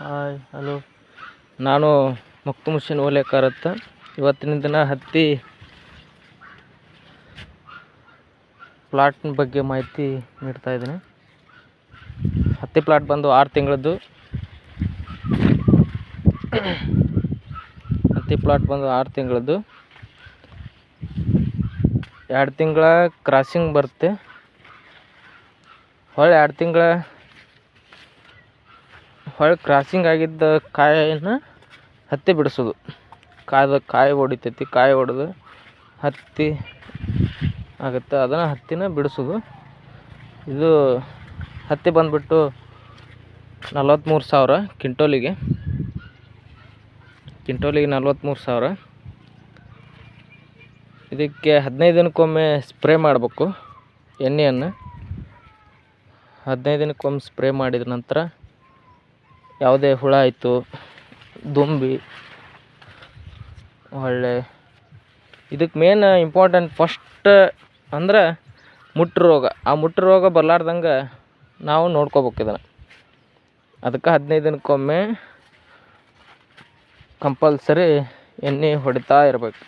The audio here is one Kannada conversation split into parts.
ಹಾಯ್ ಹಲೋ, ನಾನು ಮಕ್ತುಮುಷಿನ್ ಓಲೇಕರ್ ಅಂತ. ಇವತ್ತಿನ ದಿನ ಹತ್ತಿ ಪ್ಲಾಟ್ನ ಬಗ್ಗೆ ಮಾಹಿತಿ ನೀಡ್ತಾ ಇದ್ದೀನಿ. ಹತ್ತಿ ಪ್ಲಾಟ್ ಬಂದು 6 ತಿಂಗಳದ್ದು. ಹತ್ತಿ ಪ್ಲಾಟ್ ಬಂದು 6 ತಿಂಗಳದ್ದು. 2 ತಿಂಗಳ ಕ್ರಾಸಿಂಗ್ ಬರುತ್ತೆ. ಹೊಳ್ಳಿ 2 ತಿಂಗಳ ಕ್ರಾಸಿಂಗ್ ಆಗಿದ್ದ ಕಾಯಿನ ಹತ್ತಿ ಬಿಡಿಸೋದು. ಕಾಯಿ ಹೊಡಿತೈತಿ, ಕಾಯಿ ಹೊಡೆದು ಹತ್ತಿ ಆಗುತ್ತೆ, ಅದನ್ನು ಹತ್ತಿನ ಬಿಡಿಸೋದು. ಇದು ಹತ್ತಿ ಬಂದುಬಿಟ್ಟು 43,000 ಕ್ವಿಂಟೋಲಿಗೆ 43,000. ಇದಕ್ಕೆ 15 ದಿನಕ್ಕೊಮ್ಮೆ ಸ್ಪ್ರೇ ಮಾಡಬೇಕು ಎಣ್ಣೆಯನ್ನು. 15 ದಿನಕ್ಕೊಮ್ಮೆ ಸ್ಪ್ರೇ ಮಾಡಿದ ನಂತರ ಯಾವುದೇ ಹುಳ ಆಯಿತು, ದುಂಬಿ, ಒಳ್ಳೆ ಇದಕ್ಕೆ ಮೇನ್ ಇಂಪಾರ್ಟೆಂಟ್ ಫಸ್ಟ್ ಅಂದ್ರೆ ಮುಟ್ಟು ರೋಗ. ಆ ಮುಟ್ಟು ರೋಗ ಬರಲಾರ್ದಂಗೆ ನಾವು ನೋಡ್ಕೋಬೇಕು ಇದನ್ನು. ಅದಕ್ಕೆ 15 ದಿನಕ್ಕೊಮ್ಮೆ ಕಂಪಲ್ಸರಿ ಎಣ್ಣೆ ಹೊಡಿತಾ ಇರಬೇಕು.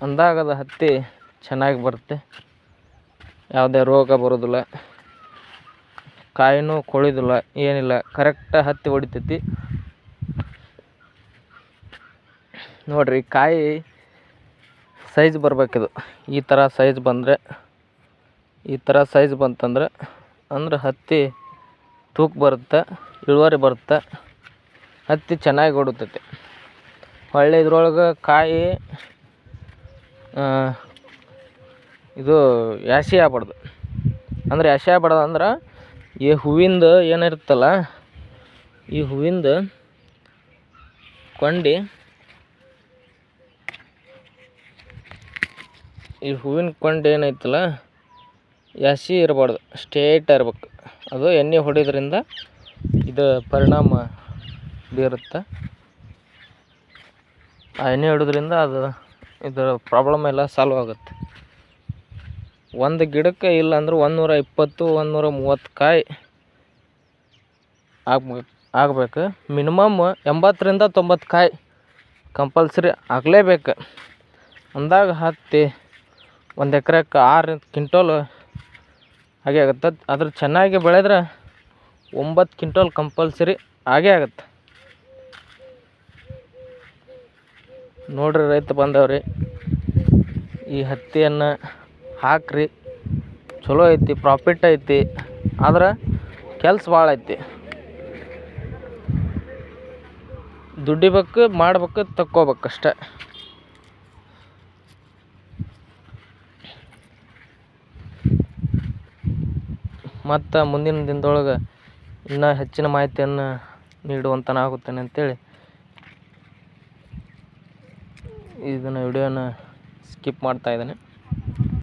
ಅಂದಾಗದ ಹತ್ತಿ ಚೆನ್ನಾಗಿ ಬರುತ್ತೆ, ಯಾವುದೇ ರೋಗ ಬರೋದಿಲ್ಲ, ಕಾಯಿನೂ ಕೊಳಿಯೋದಿಲ್ಲ, ಏನಿಲ್ಲ, ಕರೆಕ್ಟ್ ಹತ್ತಿ ಹೊಡಿತೈತಿ. ನೋಡಿರಿ, ಕಾಯಿ ಸೈಜ್ ಬರಬೇಕಿದು. ಈ ಥರ ಸೈಜ್ ಬಂತಂದ್ರೆ ಹತ್ತಿ ತೂಕ ಬರುತ್ತೆ, ಇಳುವರಿ ಬರುತ್ತೆ, ಹತ್ತಿ ಚೆನ್ನಾಗಿ ಹೊಡಿತೈತಿ. ಹೊಳ್ಳಿ ಇದ್ರೊಳಗೆ ಕಾಯಿ ಇದು ಯಾಸಿ ಆಗ್ಬಾರ್ದು. ಅಂದ್ರೆ ಈ ಹೂವಿಂದ ಏನಿರುತ್ತಲ್ಲ, ಈ ಹೂವಿಂದ ಕೊಂಡಿ, ಏನೈತಲ್ಲ, ಯಾಸಿ ಇರಬಾರ್ದು, ಸ್ಟ್ರೇಟ್ ಇರ್ಬೇಕು. ಅದು ಎಣ್ಣೆ ಹೊಡಿಯೋದ್ರಿಂದ ಇದು ಪರಿಣಾಮ ಬೀರುತ್ತೆ. ಆ ಎಣ್ಣೆ ಹೊಡೋದ್ರಿಂದ ಇದರ ಪ್ರಾಬ್ಲಮ್ ಎಲ್ಲ ಸಾಲ್ವ್ ಆಗುತ್ತೆ. ಒಂದು ಗಿಡಕ್ಕೆ ಇಲ್ಲ ಅಂದ್ರೆ 120-130 ಕಾಯಿ ಆಗಬೇಕು. ಮಿನಿಮಮ್ 80-90 ಕಾಯಿ ಕಂಪಲ್ಸರಿ ಆಗಲೇಬೇಕು. ಅಂದಾಗ ಹತ್ತಿ 1 ಎಕರೆಕ್ಕೆ 6 ಕ್ವಿಂಟೋಲ್ ಹಾಗೆ ಆಗುತ್ತೆ. ಅದ್ರ ಚೆನ್ನಾಗಿ ಬೆಳೆದ್ರೆ 9 ಕ್ವಿಂಟೋಲ್ ಕಂಪಲ್ಸರಿ ಆಗೇ ಆಗುತ್ತೆ. ನೋಡ್ರಿ ರೈತ ಬಂದವ್ರಿ, ಈ ಹತ್ತಿಯನ್ನು ಹಾಕ್ರಿ, ಚಲೋ ಐತಿ, ಪ್ರಾಫಿಟ್ ಐತಿ. ಆದ್ರೆ ಕೆಲಸ ಭಾಳ ಐತಿ. ದುಡಿಬೇಕು, ಮಾಡ್ಬೇಕು, ತಕ್ಕೋಬೇಕಷ್ಟೆ. ಮತ್ತು ಮುಂದಿನ ದಿನದೊಳಗೆ ಇನ್ನೂ ಹೆಚ್ಚಿನ ಮಾಹಿತಿಯನ್ನು ನೀಡುವಂತನಾಗುತ್ತೇನೆ ಅಂತೇಳಿ ಇದನ್ನು ವಿಡಿಯೋನ ಸ್ಕಿಪ್ ಮಾಡ್ತಾಯಿದ್ದೇನೆ.